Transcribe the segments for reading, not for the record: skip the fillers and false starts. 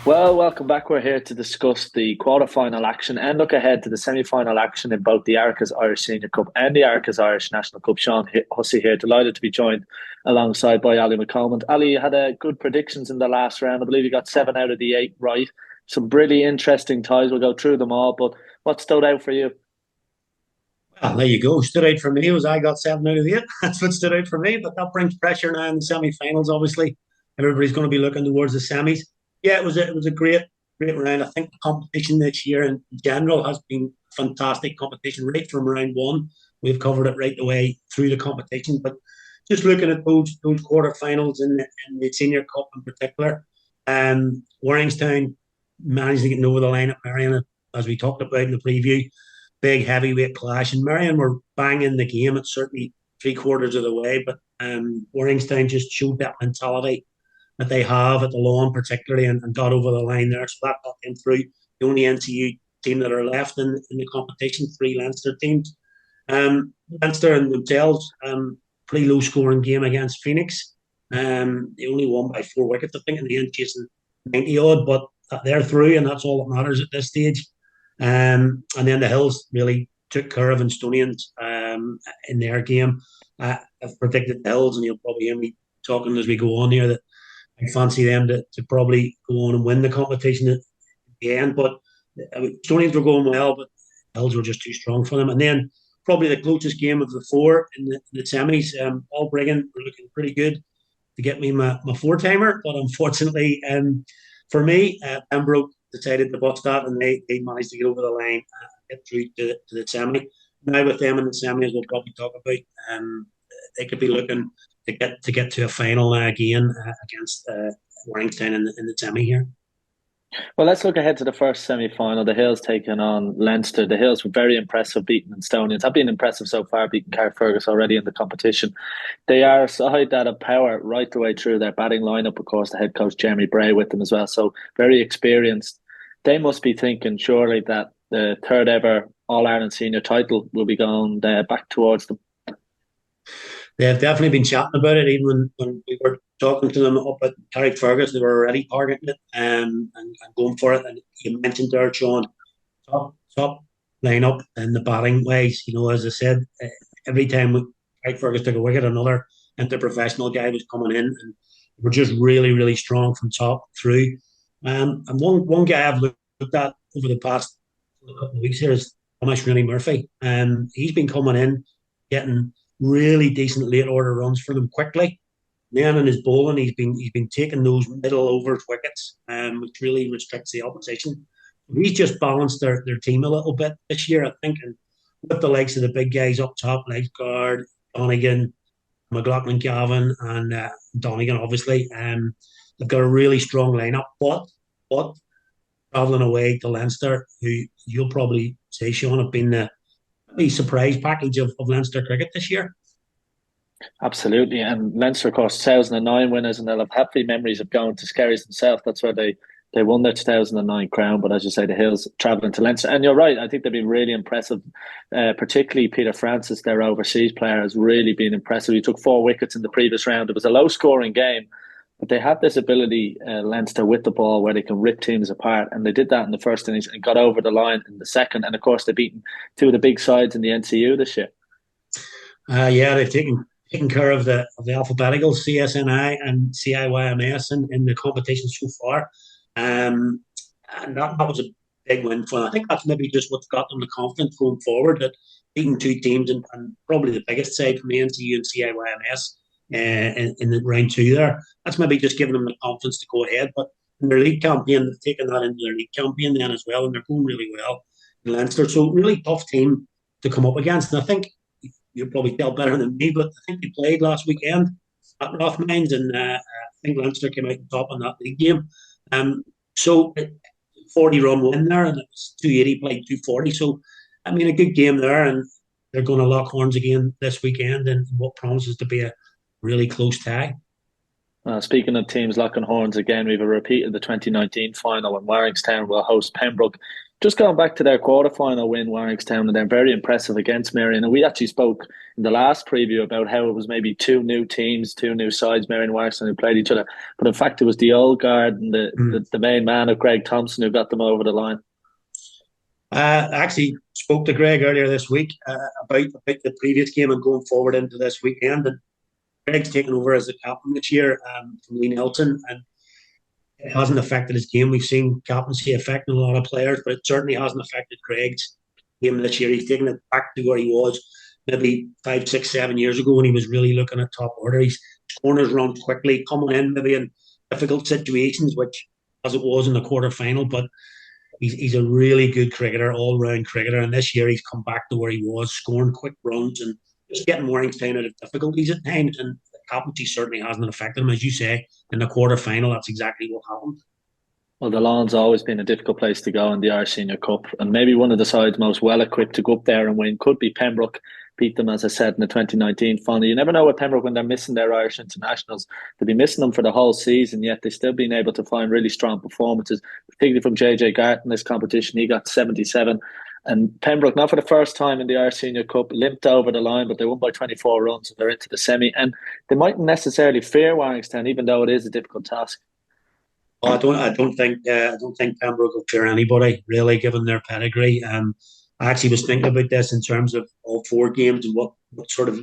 Well, welcome back. We're here to discuss the quarter-final action and look ahead to the semi-final action in both the Arachas Irish Senior Cup and the Arachas Irish National Cup. Hussey here, delighted to be joined alongside by Ally McCalmont. Ally, you had good predictions in the last round. I believe you got 7 out of the 8 right. Some really interesting ties. We'll go through them all, but what stood out for you? Well, there you go. Stood out for me was I got 7 out of 8. That's what stood out for me. But that brings pressure now in the semi-finals. Obviously, everybody's going to be looking towards the semis. Yeah, it was a great round. I think the competition this year in general has been fantastic competition right from round one. We've covered it right the way through the competition. But just looking at those quarterfinals in the Senior Cup in particular, Warringstown managed to get over the line at Marion, as we talked about in the preview. Big heavyweight clash, and Marion were banging the game. It's certainly three-quarters of the way, but Warringstown just showed that mentality that they have at the lawn, particularly, and got over the line there. So that got them through. The only NCU team that are left in the competition, three Leinster teams. Leinster and themselves, pretty low scoring game against Phoenix. They only won by 4 wickets, I think, in the end, chasing 90 odd, but they're through, and that's all that matters at this stage. And then the Hills really took care of Estonians in their game. I've predicted the Hills, and you'll probably hear me talking as we go on here that I fancy them to probably go on and win the competition at the end. But Estonians were going well, but the Hills were just too strong for them. And then probably the closest game of the four in the semis, Allbrigham were looking pretty good to get me my four timer, but unfortunately, for me, Pembroke decided to bust that, and they managed to get over the line and get through to the semi. Now with them in the semis, we'll probably talk about. They could be looking to get to a final again against Warrington in the semi here. Well, let's look ahead to the first semi-final. The Hills taking on Leinster. The Hills were very impressive beating Estonians. Have been impressive so far, beating Carrickfergus already in the competition. They are a side that have power right the way through their batting lineup. Of course, the head coach Jeremy Bray with them as well, so very experienced. They must be thinking surely that the third ever All Ireland senior title will be going back towards them. They've definitely been chatting about it, even when we were talking to them up at Carrickfergus, they were already targeting it and going for it. And you mentioned there, Sean, top lineup in the batting ways. As I said, every time Carrickfergus took a wicket, another interprofessional guy was coming in, and we're just really, really strong from top through. And one guy I've looked at over the past couple of weeks here is Thomas Rooney Murphy. He's been coming in, getting really decent late order runs for them quickly. Then in his bowling, he's been taking those middle overs wickets, which really restricts the opposition. He's just balanced their team a little bit this year, I think, and with the likes of the big guys up top, like Guard, Donegan, McLaughlin, Gavin, and Donegan, obviously. They've got a really strong lineup, but travelling away to Leinster, who you'll probably say, Sean, have been the surprise package of Leinster cricket this year. Absolutely. And Leinster, of course, 2009 winners, and they'll have happy memories of going to Skerries themselves. That's where they won their 2009 crown. But as you say, the Hills travelling to Leinster. And you're right, I think they've been really impressive. Particularly Peter Francis, their overseas player, has really been impressive. He took 4 wickets in the previous round. It was a low scoring game, but they have this ability, Leinster, with the ball where they can rip teams apart. And they did that in the first innings and got over the line in the second. And of course, they've beaten two of the big sides in the NCU this year. Yeah, they've taken care of the alphabetical CSNI and CIYMS in the competition so far. And that was a big win for them. I think that's maybe just what's got them the confidence going forward, that beating two teams and probably the biggest side from the NCU and CIYMS in the round two there. That's maybe just giving them the confidence to go ahead. But in their league campaign, they've taken that into their league campaign then as well, and they're going really well in Leinster. So really tough team to come up against. And I think you'll probably tell better than me, but I think they played last weekend at Rathmines, and I think Leinster came out on top in that league game. So 40 run win there, and it was 280 played 240. So I mean, a good game there, and they're going to lock horns again this weekend in what promises to be a really close tie. Speaking of teams locking horns again, we've a repeat of the 2019 final when Warringstown will host Pembroke. Just going back to their quarterfinal win, Warwickstown, and they're very impressive against Marion. And we actually spoke in the last preview about how it was maybe two new teams, two new sides, Marion and Warwickstown, who played each other. But in fact, it was the old guard and the main man of Greg Thompson who got them over the line. I actually spoke to Greg earlier this week about the previous game and going forward into this weekend. And Greg's taken over as the captain this year from Lee Nelson, and it hasn't affected his game. We've seen captaincy affecting a lot of players, but it certainly hasn't affected Greg's game this year. He's taken it back to where he was maybe 5, 6, 7 years ago when he was really looking at top order. He's corners run quickly, coming in maybe in difficult situations, which as it was in the quarter final, but he's a really good cricketer, all round cricketer. And this year he's come back to where he was, scoring quick runs and just getting Warringstown out of difficulties at times. And the captaincy certainly hasn't affected him. As you say, in the quarter final, that's exactly what happened. Well, the lawn's always been a difficult place to go in the Irish Senior Cup, and maybe one of the sides most well equipped to go up there and win could be Pembroke. Beat them, as I said, in the 2019 final. You never know with Pembroke when they're missing their Irish internationals. They'll be missing them for the whole season, yet they've still been able to find really strong performances, particularly from JJ Gart in this competition. He got 77. And Pembroke, not for the first time in the Irish Senior Cup, limped over the line, but they won by 24 runs and they're into the semi. And they mightn't necessarily fear Warringstown, even though it is a difficult task. Well, I don't think Pembroke will fear anybody really, given their pedigree. I actually was thinking about this in terms of all four games and what sort of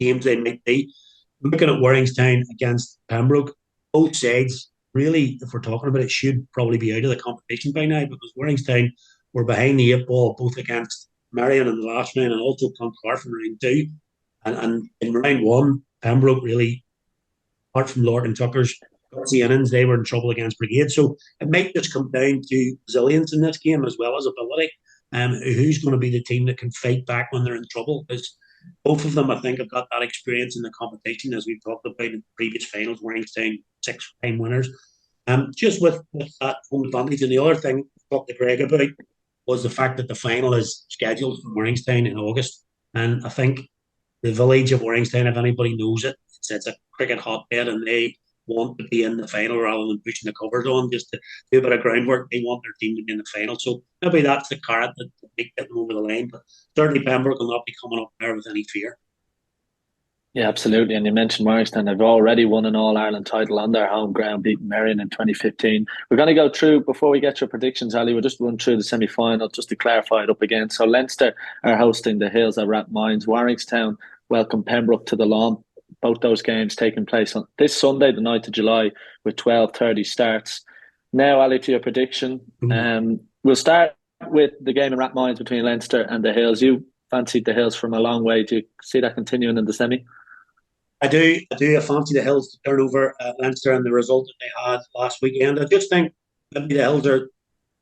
games they might be. Looking at Warringstown against Pembroke, both sides really, if we're talking about it, should probably be out of the competition by now because Warringstown were behind the eight ball both against Marion in the last round and also Clontarf in round two. And in round one, Pembroke really, apart from Lord and Tucker's the innings, they were in trouble against Brigade. So it might just come down to resilience in this game as well as ability. Who's going to be the team that can fight back when they're in trouble? Because both of them, I think, have got that experience in the competition, as we've talked about in previous finals, Warringstown 6-time winners. Just with that home advantage. And the other thing I talked to Greg about was the fact that the final is scheduled for Warringstown in August. And I think the village of Warringstown, if anybody knows it, it's a cricket hotbed and they want to be in the final rather than pushing the covers on just to do a bit of groundwork. They want their team to be in the final. So maybe that's the carrot that they get them over the line. But certainly Pembroke will not be coming up there with any fear. Yeah, absolutely. And you mentioned Warringstown. They've already won an All-Ireland title on their home ground, beating Marion in 2015. We're going to go through, before we get your predictions, Ali, we'll just run through the semi-final just to clarify it up again. So Leinster are hosting the Hills at Rathmines. Warringstown welcome Pembroke to the lawn. Both those games taking place on this Sunday, the 9th of July, with 12:30 starts. Now, Ali, to your prediction. We'll start with the game in Rathmines between Leinster and the Hills. You fancied the Hills from a long way. Do you see that continuing in the semi? I do. I fancy the Hills to turn over Leinster and the result that they had last weekend. I just think maybe the Hills are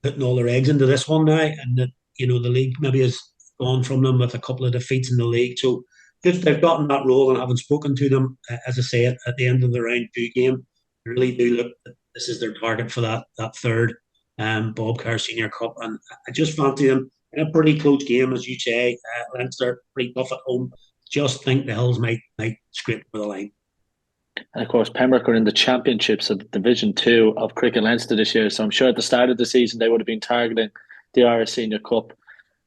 putting all their eggs into this one now, and that the league maybe has gone from them with a couple of defeats in the league. So just they've gotten that role, and having spoken to them, as I say, at the end of the round two game, they really do look that this is their target for that third Bob Kerr Senior Cup, and I just fancy them in a pretty close game, as you say. Leinster pretty tough at home. Just think the Hills might scrape over the line. And of course, Pembroke are in the championships of the Division 2 of Cricket Leinster this year. So I'm sure at the start of the season they would have been targeting the Irish Senior Cup.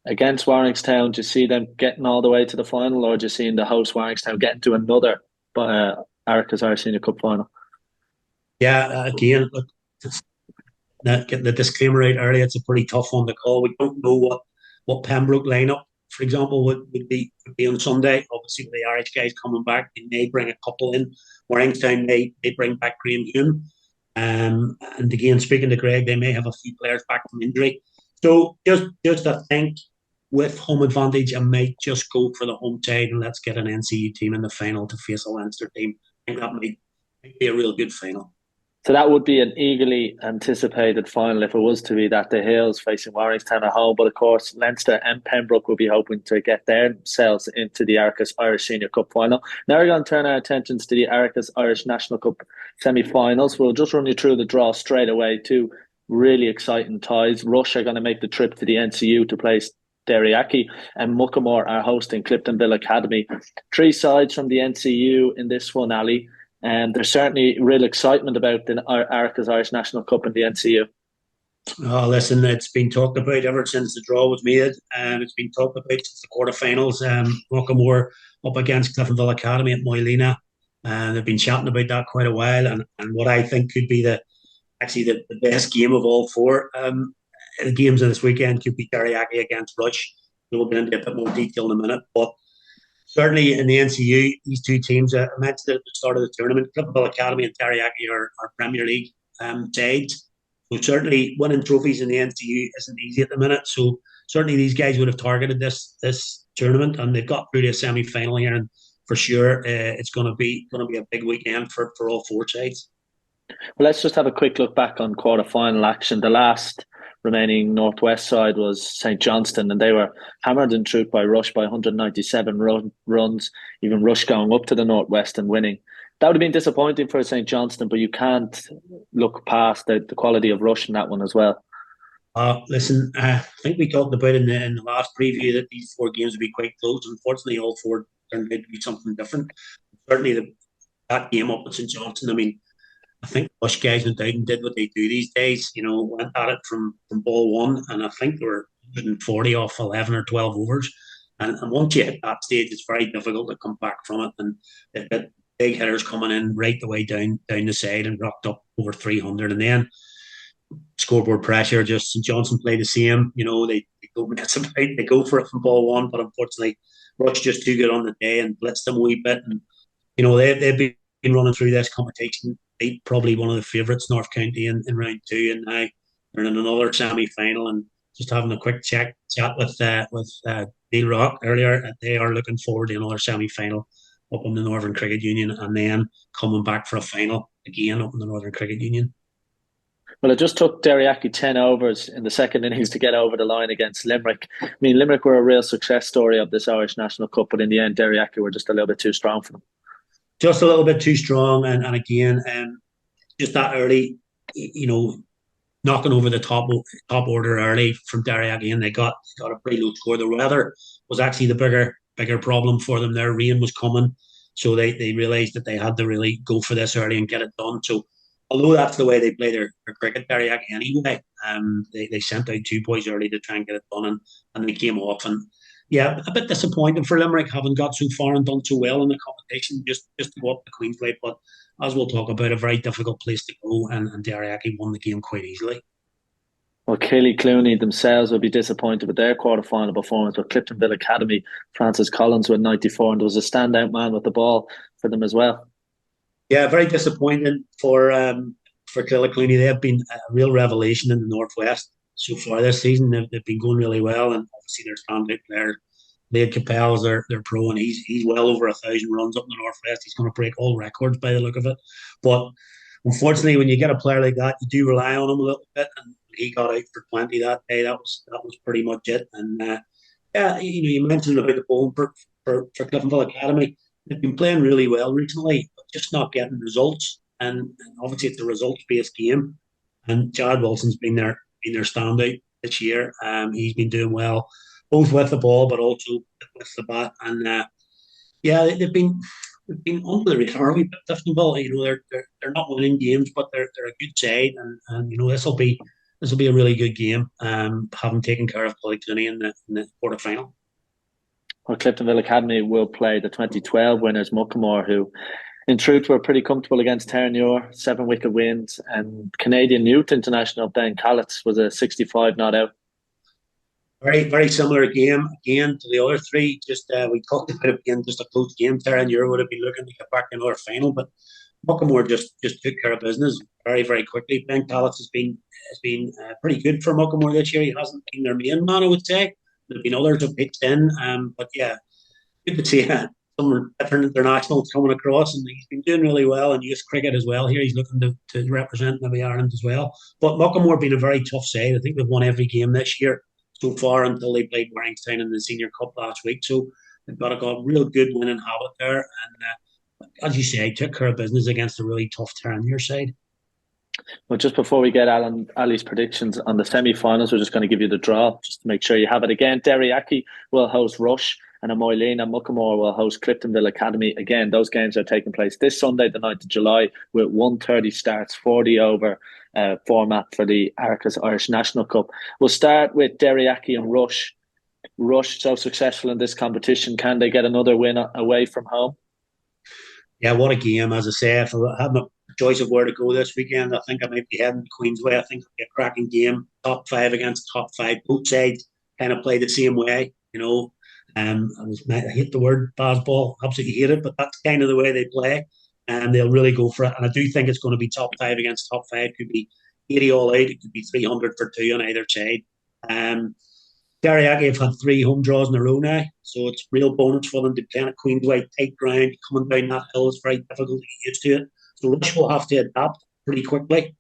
Against Warringstown, do you see them getting all the way to the final, or do you see the host Warringstown getting to another Arachas Irish Senior Cup final? Yeah, again, getting the disclaimer out earlier, it's a pretty tough one to call. We don't know what Pembroke lineup, for example, would be on Sunday. Obviously, with the Irish guys coming back, they may bring a couple in. Warringstown may bring back Graham Hume. And again, speaking to Greg, they may have a few players back from injury. So just I think with home advantage, I might just go for the home side and let's get an NCU team in the final to face a Leinster team. I think that might be a real good final. So that would be an eagerly anticipated final if it was to be that the Hills facing Warringstown at home. But of course, Leinster and Pembroke will be hoping to get themselves into the Arachas Irish Senior Cup final. Now we're going to turn our attentions to the Arachas Irish National Cup semi-finals. We'll just run you through the draw straight away. Two really exciting ties. Rush are going to make the trip to the NCU to place Derryaki, and Muckamore are hosting Cliftonville Academy. Three sides from the NCU in this one, Ali. And there's certainly real excitement about the Arachas Irish National Cup in the NCU. Oh, listen, it's been talked about ever since the draw was made, and it's been talked about since the quarterfinals. Rockamore up against Cliftonville Academy at Moylina, and they've been chatting about that quite a while. And what I think could be the best game of all four. The games of this weekend could be Teriyaki against Rush. We'll get into a bit more detail in a minute, but certainly in the NCU, these two teams, I mentioned at the start of the tournament, Cliftonville Academy and Teriyaki are Premier League sides. So certainly winning trophies in the NCU isn't easy at the minute. So certainly these guys would have targeted this tournament, and they've got through to a semi final here, and for sure it's going to be a big weekend for all four sides. Well, let's just have a quick look back on quarter-final action. The last remaining Northwest side was St Johnston, and they were hammered in truth by Rush by 197 runs, even Rush going up to the Northwest and winning. That would have been disappointing for St Johnston, but you can't look past the quality of Rush in that one as well. Listen, I think we talked about in the last preview that these four games would be quite close. Unfortunately, all four turned out to be something different. Certainly, that game up at St Johnson. I mean, I think Bush guys went out and did what they do these days. Went at it from ball one, and I think they were 140 off 11 or 12 overs. And once you hit that stage, it's very difficult to come back from it. And they've got big hitters coming in right the way down the side and rocked up over 300. And then scoreboard pressure, just St Johnson play the same. They go for it from ball one, but unfortunately, Rush just too good on the day and blitzed them a wee bit. And they've been running through this competition. Beat probably one of the favourites, North County, in round two, and now they're in another semi-final. And just having a quick chat with Neil Rock earlier, they are looking forward to another semi-final up in the Northern Cricket Union, and then coming back for a final again up in the Northern Cricket Union. Well, it just took Derryaki 10 overs in the second innings to get over the line against Limerick. I mean, Limerick were a real success story of this Irish National Cup, but in the end, Derryaki were just a little bit too strong for them. Just a little bit too strong, and again, just that early, knocking over the top order early from Derryaki, and they got a pretty low score. The weather was actually the bigger problem for them. Their rain was coming, so they realised that they had to really go for this early and get it done. So although that's the way they play their cricket, Derryaki anyway, they sent out two boys early to try and get it done, and they came off. And yeah, a bit disappointing for Limerick, having got so far and done so well in the competition, just to go up to Queensway. But as we'll talk about, a very difficult place to go, and Derryaki won the game quite easily. Well, Kelly Clooney themselves will be disappointed with their quarter-final performance with Cliftonville Academy. Francis Collins with 94, and there was a standout man with the ball for them as well. Yeah, very disappointing for Killiclooney. They have been a real revelation in the Northwest so far this season. They've been going really well, and obviously their standout player, Blade Capel's their pro, and he's well over 1,000 runs up in the Northwest. He's going to break all records by the look of it. But unfortunately, when you get a player like that, you do rely on him a little bit, and he got out for 20 that day. That was pretty much it. And yeah, you mentioned about the bowling for Cliftonville Academy. They've been playing really well recently, but just not getting results. And obviously, it's a results-based game. And Jared Wilson's been their standout this year. He's been doing well, both with the ball, but also with the bat. And yeah, they've been under the radar. We Cliftonville, they're not winning games, but they're a good side, and this will be a really good game. Having taken care of Killiclooney in the quarter final. Well, Cliftonville Academy will play the 2012 winners, Muckamore, who in truth were pretty comfortable against Terranure, 7-wicket wins, and Canadian Youth International Ben Callitz was a 65 not out. Very, very similar game again to the other three. Just we talked about it again, just a close game. Terranure would have been looking to get back in another final, but Muckamore just took care of business very, very quickly. Ben Callitz has been pretty good for Muckamore this year. He hasn't been their main man, I would say. There've been others who pitched in, but yeah, good to see some different internationals coming across, and he's been doing really well in youth cricket as well. Here he's looking to represent maybe Ireland as well. But Muckamore been a very tough side. I think they've won every game this year so far until they played Warringstown in the Senior Cup last week. So they've got a real good winning habit there, and as you say, took care of business against a really tough Terranure side. Well, just before we get Ali's predictions on the semi-finals, we're just going to give you the draw just to make sure you have it again. Derryaki will host Rush, and Moyleen and Muckamore will host Cliftonville Academy. Again, those games are taking place this Sunday, the 9th of July, with 1:30 starts, 40 over format for the Arachas Irish National Cup. We'll start with Derryaki and Rush. Rush, so successful in this competition. Can they get another win away from home? Yeah, what a game. As I say, if I had my choice of where to go this weekend, I think I might be heading to Queensway. I think it'll be a cracking game. Top five against top five. Both sides kind of play the same way, you know. I hate the word baseball, absolutely hate it, but that's kind of the way they play, and they'll really go for it. And I do think it's going to be top five against top five. It could be 80 all out. It could be 300 for two on either side. Derryagi have had three home draws in a row now, so it's real bonus for them to play on a Queensway tight ground. Coming down that hill is very difficult to get used to it. So Rich will have to adapt pretty quickly.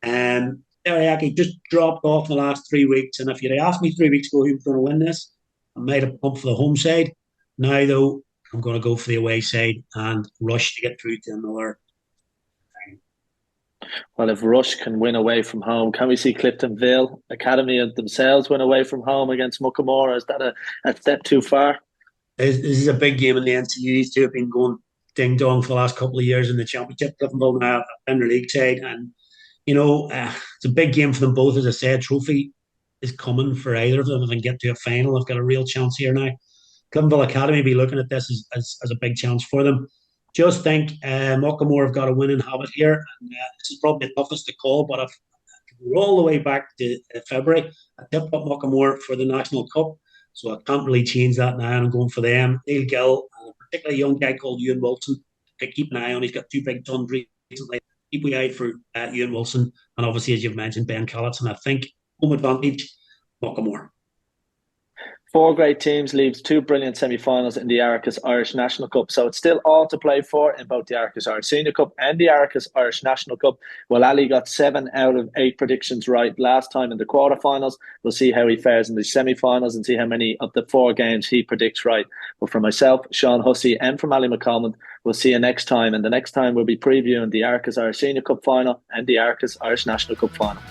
Derryagi just dropped off in the last 3 weeks, and if you'd asked me 3 weeks ago who was going to win this, I might have pumped for the home side. Now, though, I'm going to go for the away side and Rush to get through to another. Well, if Rush can win away from home, can we see Cliftonville Academy themselves win away from home against Muckamore? Is that a step too far? This is a big game in the NCU. These two have been going ding dong for the last couple of years in the championship. Cliftonville now at the Premier League side, and it's a big game for them both. As I said, trophy is coming for either of them. If they can get to a final, they've got a real chance here now. Cliftonville Academy be looking at this as a big chance for them. Just think Muckamore have got a winning habit here. And, this is probably the toughest to call, but if we're all the way back to February, I tipped up Muckamore for the National Cup, so I can't really change that now. I'm going for them. Neil Gill, and a particularly young guy called Ewan Wilson, to keep an eye on. He's got two big tons recently. Keep an eye out for Ewan Wilson, and obviously, as you've mentioned, Ben Callitson. I think home advantage, Muckamore. Four great teams leaves two brilliant semi-finals in the Arachas Irish National Cup. So it's still all to play for in both the Arachas Irish Senior Cup and the Arachas Irish National Cup. Well, Ali got 7 out of 8 predictions right last time in the quarterfinals. We'll see how he fares in the semi-finals and see how many of the 4 games he predicts right. But for myself, Sean Hussey, and from Ally McCalmont, we'll see you next time. And the next time we'll be previewing the Arachas Irish Senior Cup final and the Arachas Irish National Cup final.